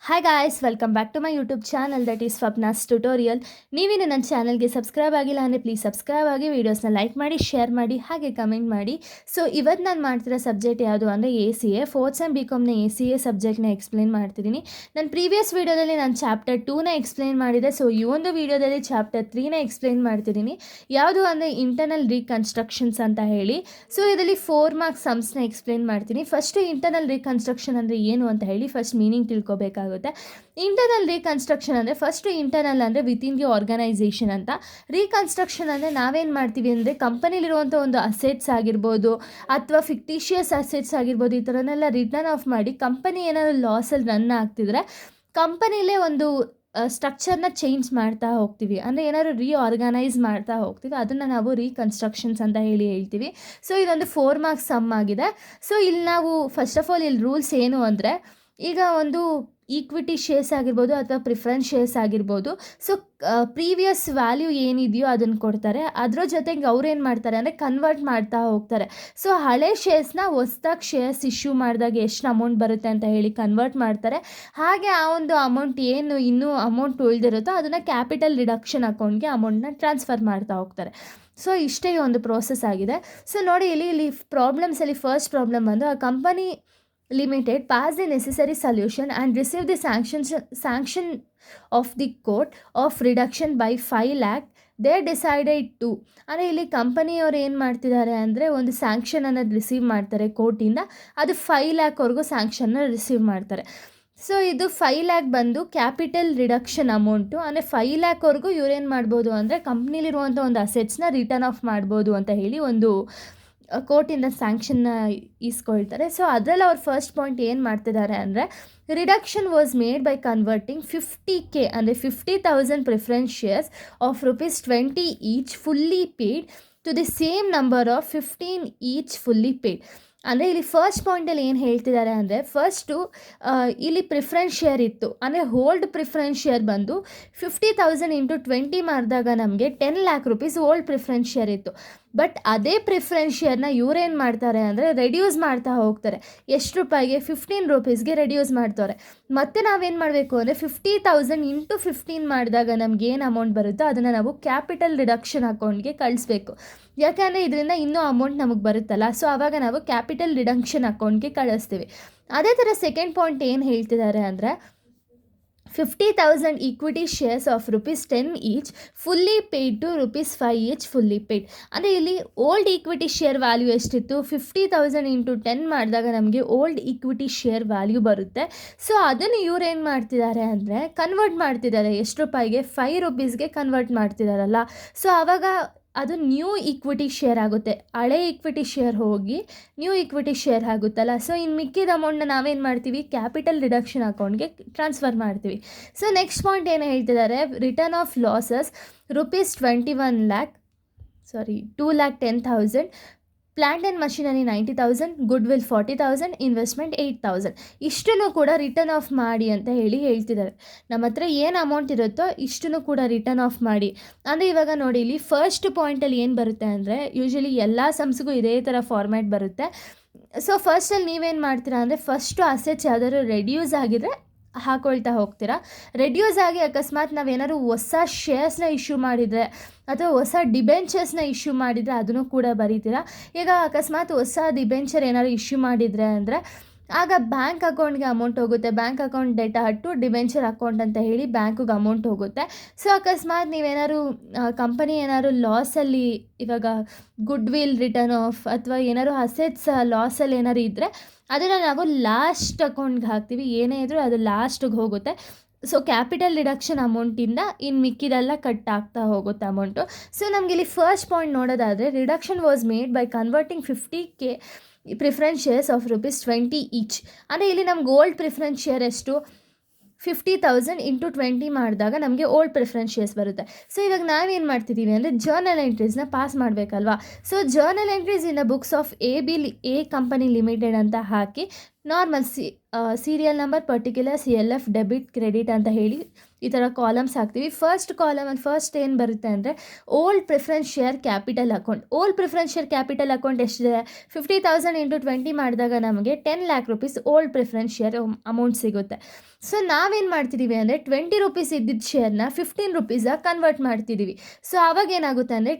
Hi guys, welcome back to my YouTube channel that is Swapna's tutorial. ನೀವಿನ್ನು ನನ್ನ ಚಾನಲ್ಗೆ subscribe ಆಗಿಲ್ಲ ಅಂದರೆ ಪ್ಲೀಸ್ ಸಬ್ಸ್ಕ್ರೈಬ್ ಆಗಿ, ವೀಡಿಯೋಸ್ನ ಲೈಕ್ ಮಾಡಿ, ಶೇರ್ ಮಾಡಿ, ಹಾಗೆ ಕಮೆಂಟ್ ಮಾಡಿ. ಸೊ ಇವತ್ತು ನಾನು ಮಾಡ್ತಿರೋ ಸಬ್ಜೆಕ್ಟ್ ಯಾವುದು ಅಂದರೆ ACA ಫೋರ್ತ್ ಸೆಮ್ BComನ ACA ಸಬ್ಜೆಕ್ಟ್ನ ಎಕ್ಸ್ಪ್ಲೇನ್ ಮಾಡ್ತಿದ್ದೀನಿ. ನಾನು ಪ್ರೀವಿಯಸ್ ವೀಡಿಯೋದಲ್ಲಿ ನಾನು ಚಾಪ್ಟರ್ 2ನ ಎಕ್ಸ್ಪ್ಲೇನ್ ಮಾಡಿದೆ. ಸೊ ಈ ಒಂದು ವೀಡಿಯೋದಲ್ಲಿ ಚಾಪ್ಟರ್ 3ನ ಎಕ್ಸ್ಪ್ಲೇನ್ ಮಾಡ್ತಿದ್ದೀನಿ. ಯಾವುದು ಅಂದರೆ ಇಂಟರ್ನಲ್ ರೀಕನ್ಸ್ಟ್ರಕ್ಷನ್ಸ್ ಅಂತ ಹೇಳಿ. ಸೊ ಇದರಲ್ಲಿ 4 ಮಾರ್ಕ್ಸ್ ಸಮ್ಸ್ನ ಎಕ್ಸ್ಪ್ಲೇನ್ ಮಾಡ್ತೀನಿ. ಫಸ್ಟು ಇಂಟರ್ನಲ್ ರೀಕನ್ಸ್ಟ್ರಕ್ಷನ್ ಅಂದರೆ ಏನು ಅಂತ ಹೇಳಿ ಫಸ್ಟ್ ಮೀನಿಂಗ್ ತಿಳ್ಕೊಬೇಕಾಗುತ್ತೆ. ಇಂಟರ್ನಲ್ ರೀಕನ್ಸ್ಟ್ರಕ್ಷನ್ ಅಂದರೆ ಫಸ್ಟು ಇಂಟರ್ನಲ್ ಅಂದರೆ ವಿತಿನ್ ದಿ ಆರ್ಗನೈಸೇಷನ್ ಅಂತ. ರೀಕನ್ಸ್ಟ್ರಕ್ಷನ್ ಅಂದರೆ ನಾವೇನು ಮಾಡ್ತೀವಿ ಅಂದರೆ ಕಂಪನಿಲಿರುವಂಥ ಒಂದು ಅಸೆಟ್ಸ್ ಆಗಿರ್ಬೋದು ಅಥವಾ ಫಿಕ್ಟಿಷಿಯಸ್ ಅಸೆಟ್ಸ್ ಆಗಿರ್ಬೋದು, ಈ ಥರನೆಲ್ಲ ರಿಟರ್ನ್ ಆಫ್ ಮಾಡಿ ಕಂಪನಿ ಏನಾದರೂ ಲಾಸಲ್ಲಿ ರನ್ ಆಗ್ತಿದ್ರೆ ಕಂಪನಿಲೇ ಒಂದು ಸ್ಟ್ರಕ್ಚರ್ನ ಚೇಂಜ್ ಮಾಡ್ತಾ ಹೋಗ್ತೀವಿ. ಅಂದರೆ ಏನಾದ್ರು ರೀಆರ್ಗನೈಸ್ ಮಾಡ್ತಾ ಹೋಗ್ತೀವಿ, ಅದನ್ನು ನಾವು ರೀಕನ್ಸ್ಟ್ರಕ್ಷನ್ಸ್ ಅಂತ ಹೇಳ್ತೀವಿ. ಸೊ ಇದೊಂದು 4 ಮಾರ್ಕ್ಸ್ ಸಮ್ ಆಗಿದೆ. ಸೊ ಇಲ್ಲಿ ನಾವು ಫಸ್ಟ್ ಆಫ್ ಆಲ್ ಇಲ್ಲಿ ರೂಲ್ಸ್ ಏನು ಅಂದರೆ, ಈಗ ಒಂದು ಈಕ್ವಿಟಿ ಶೇರ್ಸ್ ಆಗಿರ್ಬೋದು ಅಥವಾ ಪ್ರಿಫರೆನ್ಸ್ ಶೇರ್ಸ್ ಆಗಿರ್ಬೋದು, ಸೊ ಪ್ರೀವಿಯಸ್ ವ್ಯಾಲ್ಯೂ ಏನಿದೆಯೋ ಅದನ್ನು ಕೊಡ್ತಾರೆ. ಅದರ ಜೊತೆಗೆ ಅವ್ರು ಏನು ಮಾಡ್ತಾರೆ ಅಂದರೆ ಕನ್ವರ್ಟ್ ಮಾಡ್ತಾ ಹೋಗ್ತಾರೆ. ಸೊ ಹಳೆ ಶೇರ್ಸ್ನ ಹೊಸ್ದಾಗಿ ಶೇರ್ಸ್ ಇಶ್ಯೂ ಮಾಡಿದಾಗ ಎಷ್ಟು ಅಮೌಂಟ್ ಬರುತ್ತೆ ಅಂತ ಹೇಳಿ ಕನ್ವರ್ಟ್ ಮಾಡ್ತಾರೆ. ಹಾಗೆ ಆ ಒಂದು ಅಮೌಂಟ್ ಏನು ಇನ್ನೂ ಅಮೌಂಟ್ ಉಳಿದಿರುತ್ತೋ ಅದನ್ನು ಕ್ಯಾಪಿಟಲ್ ರಿಡಕ್ಷನ್ ಅಕೌಂಟ್ಗೆ ಅಮೌಂಟ್ನ ಟ್ರಾನ್ಸ್ಫರ್ ಮಾಡ್ತಾ ಹೋಗ್ತಾರೆ. ಸೊ ಇಷ್ಟೇ ಒಂದು ಪ್ರೋಸೆಸ್ ಆಗಿದೆ. ಸೊ ನೋಡಿ ಇಲ್ಲಿ ಪ್ರಾಬ್ಲಮ್ಸಲ್ಲಿ ಫಸ್ಟ್ ಪ್ರಾಬ್ಲಮ್ ಬಂದು, ಆ company Limited pass the necessary solution and receive the sanction of the court of reduction by 5 lakh. They decided to ಅಂದರೆ ಇಲ್ಲಿ ಕಂಪನಿಯವ್ರು ಏನು ಮಾಡ್ತಿದ್ದಾರೆ ಅಂದರೆ ಒಂದು ಸ್ಯಾಂಕ್ಷನ್ ಅನ್ನೋದು ರಿಸೀವ್ ಮಾಡ್ತಾರೆ ಕೋರ್ಟಿಂದ. ಅದು 5 ಲ್ಯಾಕ್ವರೆಗೂ ಸ್ಯಾಂಕ್ಷನ್ನ ರಿಸೀವ್ ಮಾಡ್ತಾರೆ. ಸೊ ಇದು 5 ಲ್ಯಾಕ್ ಬಂದು ಕ್ಯಾಪಿಟಲ್ ರಿಡಕ್ಷನ್ ಅಮೌಂಟು. ಅಂದರೆ 5 ಲ್ಯಾಕ್ವರೆಗೂ ಇವ್ರೇನು ಮಾಡ್ಬೋದು ಅಂದರೆ ಕಂಪ್ನಿಲಿರುವಂಥ ಒಂದು ಅಸೆಟ್ಸ್ನ ರಿಟರ್ನ್ ಆಫ್ ಮಾಡ್ಬೋದು ಅಂತ ಹೇಳಿ ಒಂದು ಕೋರ್ಟಿಂದ ಸ್ಯಾಂಕ್ಷನ್ನ ಇಸ್ಕೊಳ್ತಾರೆ. ಸೊ ಅದರಲ್ಲಿ ಅವ್ರು ಫಸ್ಟ್ ಪಾಯಿಂಟ್ ಏನು ಮಾಡ್ತಿದ್ದಾರೆ ಅಂದರೆ, reduction was made by converting 50K ಅಂದರೆ 50,000 preference shares of ₹20 each fully paid to the same number of 15 each fully paid. ಅಂದರೆ ಇಲ್ಲಿ ಫಸ್ಟ್ ಪಾಯಿಂಟಲ್ಲಿ ಏನು ಹೇಳ್ತಿದ್ದಾರೆ ಅಂದರೆ, ಫಸ್ಟು ಇಲ್ಲಿ ಪ್ರಿಫರೆನ್ಸ್ ಶೇರ್ ಇತ್ತು. ಅಂದರೆ ಹೋಲ್ಡ್ ಪ್ರಿಫರೆನ್ಸ್ ಶೇರ್ ಬಂದು 50,000 ಇಂಟು 20 ಮಾಡಿದಾಗ ನಮಗೆ 10 lac rupees old preference share ಇತ್ತು. ಬಟ್ ಅದೇ ಪ್ರಿಫರೆನ್ಸ್ ಶೇರ್ನ ಇವ್ರೇನು ಮಾಡ್ತಾರೆ ಅಂದರೆ ರೆಡ್ಯೂಸ್ ಮಾಡ್ತಾ ಹೋಗ್ತಾರೆ. ಎಷ್ಟು ರೂಪಾಯಿಗೆ? 15 ರೂಪೀಸ್ಗೆ ರೆಡ್ಯೂಸ್ ಮಾಡ್ತಾರೆ. ಮತ್ತು ನಾವೇನು ಮಾಡಬೇಕು ಅಂದರೆ 50,000 ಇಂಟು 15 ಮಾಡಿದಾಗ ನಮ್ಗೆ ಏನು ಅಮೌಂಟ್ ಬರುತ್ತೋ ಅದನ್ನು ನಾವು ಕ್ಯಾಪಿಟಲ್ ರಿಡಕ್ಷನ್ ಅಕೌಂಟ್ಗೆ ಕಳಿಸ್ಬೇಕು. ಯಾಕೆಂದರೆ ಇದರಿಂದ ಇನ್ನೂ ಅಮೌಂಟ್ ನಮಗೆ ಬರುತ್ತಲ್ಲ, ಸೊ ಆವಾಗ ನಾವು ಕ್ಯಾಪಿಟಲ್ ರಿಡಕ್ಷನ್ ಅಕೌಂಟ್ಗೆ ಕಳಿಸ್ತೀವಿ. ಅದೇ ಥರ ಸೆಕೆಂಡ್ ಪಾಯಿಂಟ್ ಏನು ಹೇಳ್ತಿದ್ದಾರೆ ಅಂದರೆ, 50,000 equity shares of ₹10 each fully paid to ₹5 each fully paid. ಅಂದರೆ ಇಲ್ಲಿ ಓಲ್ಡ್ ಈಕ್ವಿಟಿ ಶೇರ್ ವ್ಯಾಲ್ಯೂ ಎಷ್ಟಿತ್ತು? 50,000 ಇಂಟು 10 ಮಾಡಿದಾಗ ನಮಗೆ ಓಲ್ಡ್ ಈಕ್ವಿಟಿ ಶೇರ್ ವ್ಯಾಲ್ಯೂ ಬರುತ್ತೆ. ಸೊ ಅದನ್ನು ಇವ್ರು ಏನು ಮಾಡ್ತಿದ್ದಾರೆ ಅಂದರೆ ಕನ್ವರ್ಟ್ ಮಾಡ್ತಿದ್ದಾರೆ. ಎಷ್ಟು ರೂಪಾಯಿಗೆ? 5 ರೂಪೀಸ್ಗೆ ಕನ್ವರ್ಟ್ ಮಾಡ್ತಿದ್ದಾರಲ್ಲ. ಸೊ ಆವಾಗ ಅದು ನ್ಯೂ ಈಕ್ವಿಟಿ ಶೇರ್ ಆಗುತ್ತೆ. ಹಳೆ ಈಕ್ವಿಟಿ ಶೇರ್ ಹೋಗಿ ನ್ಯೂ ಈಕ್ವಿಟಿ ಶೇರ್ ಆಗುತ್ತಲ್ಲ. ಸೊ ಇನ್ನು ಮಿಕ್ಕಿದ ಅಮೌಂಟ್ನ ನಾವೇನು ಮಾಡ್ತೀವಿ? ಕ್ಯಾಪಿಟಲ್ ರಿಡಕ್ಷನ್ ಅಕೌಂಟ್ಗೆ ಟ್ರಾನ್ಸ್ಫರ್ ಮಾಡ್ತೀವಿ. ಸೊ ನೆಕ್ಸ್ಟ್ ಪಾಯಿಂಟ್ ಏನು ಹೇಳ್ತಿದ್ದಾರೆ, return of losses ₹2,10,000, plant and machinery 90,000, good will 40,000, investment 8,000. ಇಷ್ಟನ್ನು ಕೂಡ ರಿಟರ್ನ್ ಆಫ್ ಮಾಡಿ ಅಂತ ಹೇಳ್ತಿದ್ದಾರೆ. ನಮ್ಮ ಹತ್ರ ಏನು ಅಮೌಂಟ್ ಇರುತ್ತೋ ಇಷ್ಟನ್ನು ಕೂಡ ರಿಟರ್ನ್ ಆಫ್ ಮಾಡಿ. ಅಂದರೆ ಇವಾಗ ನೋಡಿ, ಇಲ್ಲಿ ಫಸ್ಟ್ ಪಾಯಿಂಟಲ್ಲಿ ಏನು ಬರುತ್ತೆ ಅಂದರೆ, ಯೂಶ್ವಲಿ ಎಲ್ಲ ಸಮ್ಸ್ಗೂ ಇದೇ ಥರ ಫಾರ್ಮ್ಯಾಟ್ ಬರುತ್ತೆ. ಸೊ ಫಸ್ಟಲ್ಲಿ ನೀವೇನು ಮಾಡ್ತೀರಾ ಅಂದರೆ, ಫಸ್ಟು ಅಸೆಟ್ಸ್ ಯಾವ್ದಾದ್ರು ರೆಡ್ಯೂಸ್ ಆಗಿದ್ರೆ ಹಾಕೊಳ್ತಾ ಹೋಗ್ತೀರಾ. ರೆಡ್ಯೂಸ್ ಆಗಿ ಅಕಸ್ಮಾತ್ ನಾವೇನಾದ್ರು ಹೊಸ ಶೇರ್ಸ್ನ ಇಶ್ಯೂ ಮಾಡಿದರೆ ಅಥವಾ ಹೊಸ ಡಿಬೆಂಚರ್ಸ್ನ ಇಶ್ಯೂ ಮಾಡಿದರೆ ಅದನ್ನು ಕೂಡ ಬರೀತೀರಾ. ಈಗ ಅಕಸ್ಮಾತ್ ಹೊಸ ಡಿಬೆಂಚರ್ ಏನಾದ್ರು ಇಶ್ಯೂ ಮಾಡಿದರೆ ಅಂದರೆ ಆಗ ಬ್ಯಾಂಕ್ ಅಕೌಂಟ್ಗೆ ಅಮೌಂಟ್ ಹೋಗುತ್ತೆ. Bank account data to debenture account ಅಂತ ಹೇಳಿ ಬ್ಯಾಂಕಿಗೆ ಅಮೌಂಟ್ ಹೋಗುತ್ತೆ. ಸೊ ಅಕಸ್ಮಾತ್ ನೀವೇನಾದ್ರು ಕಂಪನಿ ಏನಾದ್ರು ಲಾಸಲ್ಲಿ, ಇವಾಗ ಗುಡ್ ವಿಲ್ ರಿಟರ್ನ್ ಆಫ್ ಅಥವಾ ಏನಾದ್ರು ಅಸೆಟ್ಸ್ ಲಾಸಲ್ಲಿ ಏನಾದ್ರು ಇದ್ದರೆ ಅದನ್ನು ನಾವು ಲಾಸ್ಟ್ ಅಕೌಂಟ್ಗೆ ಹಾಕ್ತೀವಿ. ಏನೇ ಇದ್ದರೂ ಅದು ಲಾಸ್ಟಿಗೆ ಹೋಗುತ್ತೆ. ಸೊ ಕ್ಯಾಪಿಟಲ್ ರಿಡಕ್ಷನ್ ಅಮೌಂಟಿಂದ ಇನ್ನು ಮಿಕ್ಕಿದೆಲ್ಲ ಕಟ್ ಆಗ್ತಾ ಹೋಗುತ್ತೆ ಅಮೌಂಟು. ಸೊ ನಮಗೆ ಇಲ್ಲಿ ಫಸ್ಟ್ ಪಾಯಿಂಟ್ ನೋಡೋದಾದರೆ, reduction was made by converting 50K preference shares of ₹20 each. ಅಂದರೆ ಇಲ್ಲಿ ನಮ್ಗೆ ಓಲ್ಡ್ ಪ್ರಿಫರೆನ್ಸ್ ಶೇರ್ ಎಷ್ಟು? 50,000 ಇಂಟು 20 ಮಾಡಿದಾಗ ನಮಗೆ ಓಲ್ಡ್ ಪ್ರಿಫರೆನ್ಸ್ ಶೇರ್ಸ್ ಬರುತ್ತೆ. ಸೊ ಇವಾಗ ನಾವೇನು ಮಾಡ್ತಿದ್ದೀವಿ ಅಂದರೆ ಜರ್ನಲ್ ಎಂಟ್ರೀಸ್ನ ಪಾಸ್ ಮಾಡಬೇಕಲ್ವಾ. So journal entries in the books of a company limited ಅಂತ ಹಾಕಿ normal serial number, particular, CLF, debit, credit ಅಂತ ಹೇಳಿ ಈ ಥರ ಕಾಲಮ್ಸ್ ಹಾಕ್ತೀವಿ. ಫಸ್ಟ್ ಕಾಲಮಲ್ಲಿ ಫಸ್ಟ್ ಏನು ಬರುತ್ತೆ ಅಂದರೆ old preference share capital account. Old preference share capital account ಎಷ್ಟಿದೆ? 50,000 ಇಂಟು 20 ಮಾಡಿದಾಗ ನಮಗೆ 10 lac rupees old preference share amount ಸಿಗುತ್ತೆ. ಸೊ ನಾವೇನು ಮಾಡ್ತಿದ್ದೀವಿ ಅಂದರೆ 20 ರುಪೀಸ್ ಇದ್ದಿದ್ದ ಶೇರ್ನ 15 ರುಪೀಸಾಗಿ ಕನ್ವರ್ಟ್ ಮಾಡ್ತಿದ್ದೀವಿ. ಸೊ ಆವಾಗ ಏನಾಗುತ್ತೆ ಅಂದರೆ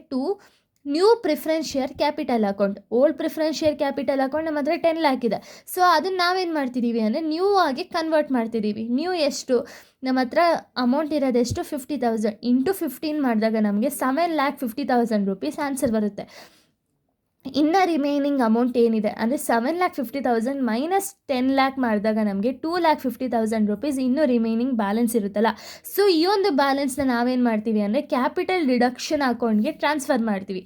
new preference share capital account. Old preference share capital account ನಮ್ಮ ಹತ್ರ 10 ಲ್ಯಾಕ್ ಇದೆ. ಸೊ ಅದನ್ನು ನಾವೇನು ಮಾಡ್ತಿದ್ದೀವಿ ಅಂದರೆ ನ್ಯೂ ಆಗಿ ಕನ್ವರ್ಟ್ ಮಾಡ್ತಿದ್ದೀವಿ. ನ್ಯೂ ಎಷ್ಟು? ನಮ್ಮ ಹತ್ರ ಅಮೌಂಟ್ ಇರೋದೆಷ್ಟು? 50,000 ಇಂಟು 15 ಮಾಡಿದಾಗ ನಮಗೆ 7,50,000 ರುಪೀಸ್ ಆನ್ಸರ್ ಬರುತ್ತೆ. ಇನ್ನು ರಿಮೈನಿಂಗ್ ಅಮೌಂಟ್ ಏನಿದೆ ಅಂದರೆ 7,50,000 ಮೈನಸ್ 10 ಲ್ಯಾಕ್ ಮಾಡಿದಾಗ ನಮಗೆ 2,50,000 ರುಪೀಸ್ ಇನ್ನೂ ರಿಮೈನಿಂಗ್ ಬ್ಯಾಲೆನ್ಸ್ ಇರುತ್ತಲ್ಲ. ಸೊ ಈ ಒಂದು ಬ್ಯಾಲೆನ್ಸ್ನ ನಾವೇನು ಮಾಡ್ತೀವಿ ಅಂದರೆ ಕ್ಯಾಪಿಟಲ್ ರಿಡಕ್ಷನ್ ಅಕೌಂಟ್ಗೆ ಟ್ರಾನ್ಸ್ಫರ್ ಮಾಡ್ತೀವಿ.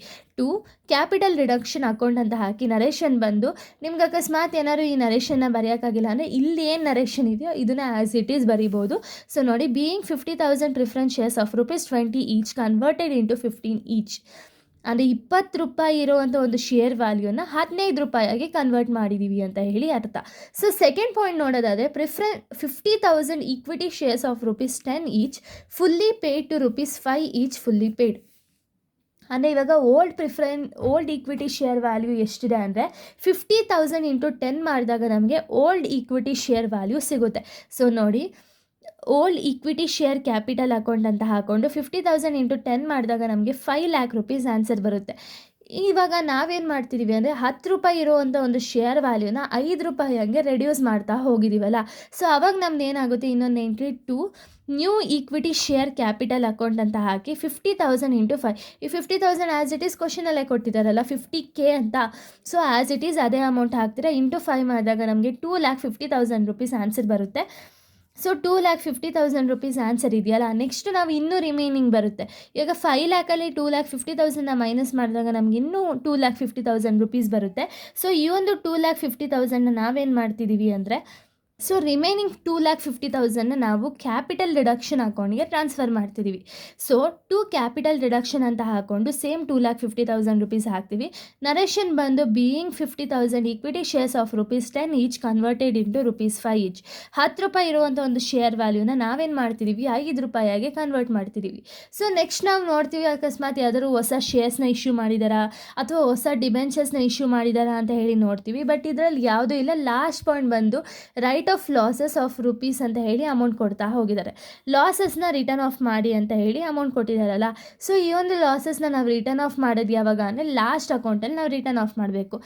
ಕ್ಯಾಪಿಟಲ್ ರಿಡಕ್ಷನ್ ಅಕೌಂಟ್ ಅಂತ ಹಾಕಿ ನರೇಷನ್ ಬಂದು, ನಿಮ್ಗೆ ಅಕಸ್ಮಾತ್ ಏನಾದ್ರು ಈ ನರೇಷನ್ನ ಬರೆಯೋಕ್ಕಾಗಿಲ್ಲ ಅಂದರೆ ಇಲ್ಲಿ ಏನು ನರೇಷನ್ ಇದೆಯೋ ಇದನ್ನು ಆ್ಯಸ್ ಇಟ್ ಈಸ್ ಬರಿಬೋದು. ಸೊ ನೋಡಿ, being 50,000 preference shares of ₹20 each converted into 15 each ಅಂದರೆ ₹20 ಇರುವಂಥ ಒಂದು ಶೇರ್ ವ್ಯಾಲ್ಯೂನ ₹15 ಕನ್ವರ್ಟ್ ಮಾಡಿದ್ದೀವಿ ಅಂತ ಹೇಳಿ ಅರ್ಥ. ಸೊ ಸೆಕೆಂಡ್ ಪಾಯಿಂಟ್ ನೋಡೋದಾದರೆ 50,000 equity shares of ₹10 each fully paid to ₹5 each fully paid. ಅಂದರೆ ಇವಾಗ ಓಲ್ಡ್ ಈಕ್ವಿಟಿ ಶೇರ್ ವ್ಯಾಲ್ಯೂ ಎಷ್ಟಿದೆ ಅಂದರೆ 50,000 ಇಂಟು 10 ಮಾಡಿದಾಗ ನಮಗೆ ಓಲ್ಡ್ ಈಕ್ವಿಟಿ ಶೇರ್ ವ್ಯಾಲ್ಯೂ ಸಿಗುತ್ತೆ. ಸೊ ನೋಡಿ, old equity share capital account ಅಂತ ಹಾಕ್ಕೊಂಡು 50,000 ಇಂಟು 10 ಮಾಡಿದಾಗ ನಮಗೆ 5 ಲ್ಯಾಕ್ ರುಪೀಸ್ ಆನ್ಸರ್ ಬರುತ್ತೆ. ಇವಾಗ ನಾವೇನು ಮಾಡ್ತಿದ್ದೀವಿ ಅಂದರೆ ₹10 ಇರುವಂಥ ಒಂದು ಶೇರ್ ವ್ಯಾಲ್ಯೂನ ₹5 ಹಂಗೆ ರೆಡ್ಯೂಸ್ ಮಾಡ್ತಾ ಹೋಗಿದ್ದೀವಲ್ಲ. ಸೊ ಅವಾಗ ನಮ್ದು ಏನಾಗುತ್ತೆ, ಇನ್ನೊಂದು entry new equity share capital account ಅಂತ ಹಾಕಿ 50,000 ಇಂಟು 5. ಈ 50,000 ಆ್ಯಸ್ ಇಟ್ ಈಸ್ ಕ್ವಶನಲ್ಲೇ ಕೊಟ್ಟಿದ್ದಾರಲ್ಲ 50K ಅಂತ. ಸೊ ಆ್ಯಸ್ ಇಟ್ ಈಸ್ ಅದೇ ಅಮೌಂಟ್ ಹಾಕ್ತೀರಾ. ಇಂಟು 5 ಮಾಡಿದಾಗ ನಮಗೆ 2,50,000 ರುಪೀಸ್ ಆನ್ಸರ್ ಬರುತ್ತೆ. ಸೊ 2,50,000 ರುಪೀಸ್ ಆನ್ಸರ್ ಇದೆಯಲ್ಲ. ನೆಕ್ಸ್ಟ್ ನಾವು ಇನ್ನೂ ರಿಮೈನಿಂಗ್ ಬರುತ್ತೆ. ಈಗ 5 ಲ್ಯಾಕಲ್ಲಿ 2,50,000ನ ಮೈನಸ್ ಮಾಡಿದಾಗ ನಮ್ಗೆ ಇನ್ನೂ 2,50,000 ರುಪೀಸ್ ಬರುತ್ತೆ. ಸೊ ಈ ಒಂದು 2,50,000ನ ನಾವೇನು ಮಾಡ್ತಿದ್ದೀವಿ ಅಂದರೆ, ಸೊ ರಿಮೈನಿಂಗ್ 2,50,000ನ ನಾವು ಕ್ಯಾಪಿಟಲ್ ರಿಡಕ್ಷನ್ ಅಕೌಂಟ್ಗೆ ಟ್ರಾನ್ಸ್ಫರ್ ಮಾಡ್ತಿದ್ದೀವಿ. ಸೊ ಕ್ಯಾಪಿಟಲ್ ರಿಡಕ್ಷನ್ ಅಂತ ಹಾಕ್ಕೊಂಡು ಸೇಮ್ 2,50,000 ರುಪೀಸ್ ಹಾಕ್ತೀವಿ. ನರೇಷನ್ ಬಂದು being 50,000 equity shares of ₹10 each converted into ₹5 each. ₹10 ಇರುವಂಥ ಒಂದು ಶೇರ್ ವ್ಯಾಲ್ಯೂನ ನಾವೇನು ಮಾಡ್ತಿದ್ದೀವಿ, ₹5 ಕನ್ವರ್ಟ್ ಮಾಡ್ತಿದ್ದೀವಿ. ಸೊ ನೆಕ್ಸ್ಟ್ ನಾವು ನೋಡ್ತೀವಿ, ಅಕಸ್ಮಾತ್ ಯಾವ್ದಾದ್ರು ಹೊಸ ಶೇರ್ಸ್ನ ಇಶ್ಯೂ ಮಾಡಿದಾರಾ ಅಥವಾ ಹೊಸ ಡಿಬೆಂಚರ್ಸ್ನ ಇಶ್ಯೂ ಮಾಡಿದಾರಾ ಅಂತ ಹೇಳಿ ನೋಡ್ತೀವಿ. ಬಟ್ ಇದರಲ್ಲಿ ಯಾವುದೂ ಇಲ್ಲ. ಲಾಸ್ಟ್ ಪಾಯಿಂಟ್ ಬಂದು right of losses of rupees ಅಂತ ಹೇಳಿ ಅಮೌಂಟ್ ಕೊಡ್ತಾ ಹೋಗಿದ್ದಾರೆ. ಲಾಸಸ್ನ ರಿಟರ್ನ್ ಆಫ್ ಮಾಡಿ ಅಂತ ಹೇಳಿ ಅಮೌಂಟ್ ಕೊಟ್ಟಿದ್ದಾರಲ್ಲ. ಸೊ ಈ ಒಂದು ಲಾಸಸ್ನ ನಾವು ರಿಟರ್ನ್ ಆಫ್ ಮಾಡೋದು ಯಾವಾಗ ಅಂದರೆ ಲಾಸ್ಟ್ ಅಕೌಂಟಲ್ಲಿ ನಾವು ರಿಟರ್ನ್ ಆಫ್ ಮಾಡಬೇಕು.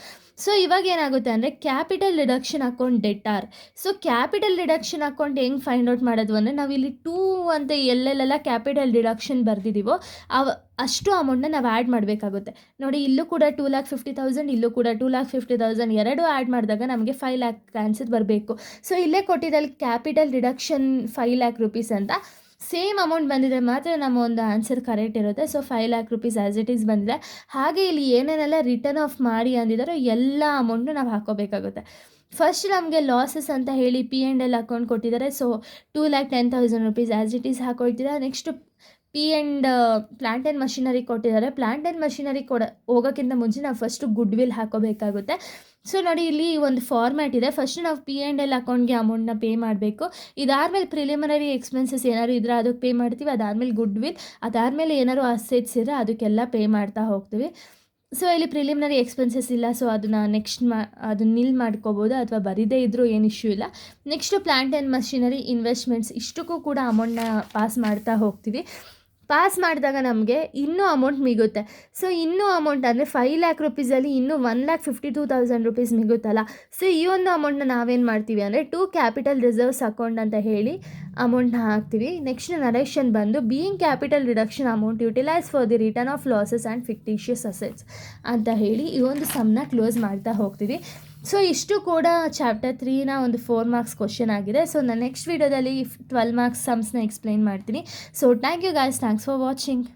ಸೊ ಇವಾಗ ಏನಾಗುತ್ತೆ ಅಂದರೆ capital reduction account debtor. So capital reduction account ಹೆಂಗೆ ಫೈಂಡ್ ಔಟ್ ಮಾಡೋದು ಅಂದರೆ, ನಾವು ಇಲ್ಲಿ 2 ಅಂತ ಎಲ್ಲೆಲ್ಲೆಲ್ಲ ಕ್ಯಾಪಿಟಲ್ ರಿಡಕ್ಷನ್ ಬರೆದಿದ್ದೀವೋ ಅಷ್ಟು ಅಮೌಂಟ್ನ ನಾವು ಆ್ಯಡ್ ಮಾಡಬೇಕಾಗುತ್ತೆ. ನೋಡಿ, ಇಲ್ಲೂ ಕೂಡ 2,50,000, ಇಲ್ಲೂ ಕೂಡ 2,50,000 ಎರಡೂ ಆ್ಯಡ್ ಮಾಡಿದಾಗ ನಮಗೆ 5 ಲ್ಯಾಕ್ ಆನ್ಸರ್ ಬರಬೇಕು. ಸೊ ಇಲ್ಲೇ ಕೊಟ್ಟಿದ್ದಲ್ಲಿ ಕ್ಯಾಪಿಟಲ್ ರಿಡಕ್ಷನ್ 5 ಲ್ಯಾಕ್ ರುಪೀಸ್ ಅಂತ ಸೇಮ್ ಅಮೌಂಟ್ ಬಂದಿದೆ ಮಾತ್ರ ನಮ್ಮ ಒಂದು ಆನ್ಸರ್ ಕರೆಕ್ಟ್ ಇರುತ್ತೆ. So 5 lac rupees as it is ಬಂದಿದೆ. ಹಾಗೆ ಇಲ್ಲಿ ಏನೇನೆಲ್ಲ ರಿಟರ್ನ್ ಆಫ್ ಮಾಡಿ ಅಂದಿದ್ದಾರೋ ಎಲ್ಲ ಅಮೌಂಟು ನಾವು ಹಾಕೋಬೇಕಾಗುತ್ತೆ. ಫಸ್ಟ್ ನಮಗೆ ಲಾಸಸ್ ಅಂತ ಹೇಳಿ P&L ಅಕೌಂಟ್ ಕೊಟ್ಟಿದ್ದಾರೆ. So 2,10,000 rupees as it is ಹಾಕೊಳ್ತೀರಾ. ನೆಕ್ಸ್ಟ್ ಪ್ಲಾಂಟ್ ಆ್ಯಂಡ್ ಮಷಿನರಿ ಕೊಟ್ಟಿದ್ದಾರೆ. ಪ್ಲಾಂಟ್ ಆ್ಯಂಡ್ ಮಷಿನರಿ ಹೋಗೋಕ್ಕಿಂತ ಮುಂಚೆ ನಾವು ಫಸ್ಟು ಗುಡ್ ವಿಲ್ ಹಾಕೋಬೇಕಾಗುತ್ತೆ. ಸೊ ನೋಡಿ, ಇಲ್ಲಿ ಒಂದು ಫಾರ್ಮ್ಯಾಟ್ ಇದೆ. ಫಸ್ಟ್ ನಾವು P&L ಅಕೌಂಟ್ಗೆ ಅಮೌಂಟ್ನ ಪೇ ಮಾಡಬೇಕು. ಇದಾದಮೇಲೆ ಪ್ರಿಲಿಮಿನರಿ ಎಕ್ಸ್ಪೆನ್ಸಸ್ ಏನಾದ್ರು ಇದ್ದರೆ ಅದಕ್ಕೆ ಪೇ ಮಾಡ್ತೀವಿ. ಅದಾದಮೇಲೆ ಗುಡ್ ವಿಲ್, ಅದಾದಮೇಲೆ ಏನಾದ್ರು ಅಸೆಟ್ಸ್ ಇದ್ದರೆ ಅದಕ್ಕೆಲ್ಲ ಪೇ ಮಾಡ್ತಾ ಹೋಗ್ತೀವಿ. ಸೊ ಇಲ್ಲಿ ಪ್ರಿಲಿಮಿನರಿ ಎಕ್ಸ್ಪೆನ್ಸಸ್ ಇಲ್ಲ. ಸೊ ಅದನ್ನು ಅದನ್ನ ನಿಲ್ ಮಾಡ್ಕೋಬೋದು ಅಥವಾ ಬರೀದೇ ಇದ್ದರೂ ಏನು ಇಶ್ಯೂ ಇಲ್ಲ. Next plant and machinery investments, ಇಷ್ಟಕ್ಕೂ ಕೂಡ ಅಮೌಂಟ್ನ ಪಾಸ್ ಮಾಡ್ತಾ ಹೋಗ್ತೀವಿ. ಪಾಸ್ ಮಾಡಿದಾಗ ನಮಗೆ ಇನ್ನೂ ಅಮೌಂಟ್ ಮಿಗುತ್ತೆ. ಸೊ ಇನ್ನೂ ಅಮೌಂಟ್ ಅಂದರೆ 5 ಲ್ಯಾಕ್ ರುಪೀಸಲ್ಲಿ ಇನ್ನೂ 1,52,000 ರುಪೀಸ್ ಮಿಗುತ್ತಲ್ಲ. ಸೊ ಈ ಒಂದು ಅಮೌಂಟ್ನ ನಾವೇನು ಮಾಡ್ತೀವಿ ಅಂದರೆ ಕ್ಯಾಪಿಟಲ್ ರಿಸರ್ವ್ಸ್ ಅಕೌಂಟ್ ಅಂತ ಹೇಳಿ ಅಮೌಂಟ್ನ ಹಾಕ್ತೀವಿ. ನೆಕ್ಸ್ಟ್ ನರೇಷನ್ ಬಂದು being capital reduction amount utilise for the return of losses and fictitious assets ಅಂತ ಹೇಳಿ ಈ ಒಂದು ಸಮ್ನ ಕ್ಲೋಸ್ ಮಾಡ್ತಾ ಹೋಗ್ತೀವಿ. ಸೊ ಇಷ್ಟು ಕೂಡ ಚಾಪ್ಟರ್ 3ನ ಒಂದು 4 ಮಾರ್ಕ್ಸ್ ಕ್ವಶನ್ ಆಗಿದೆ. ಸೊ ನಾನು ನೆಕ್ಸ್ಟ್ ವೀಡಿಯೋದಲ್ಲಿ 12 ಮಾರ್ಕ್ಸ್ ಸಮ್ಸ್ನ ಎಕ್ಸ್ಪ್ಲೈನ್ ಮಾಡ್ತೀನಿ. So thank you guys, thanks for watching.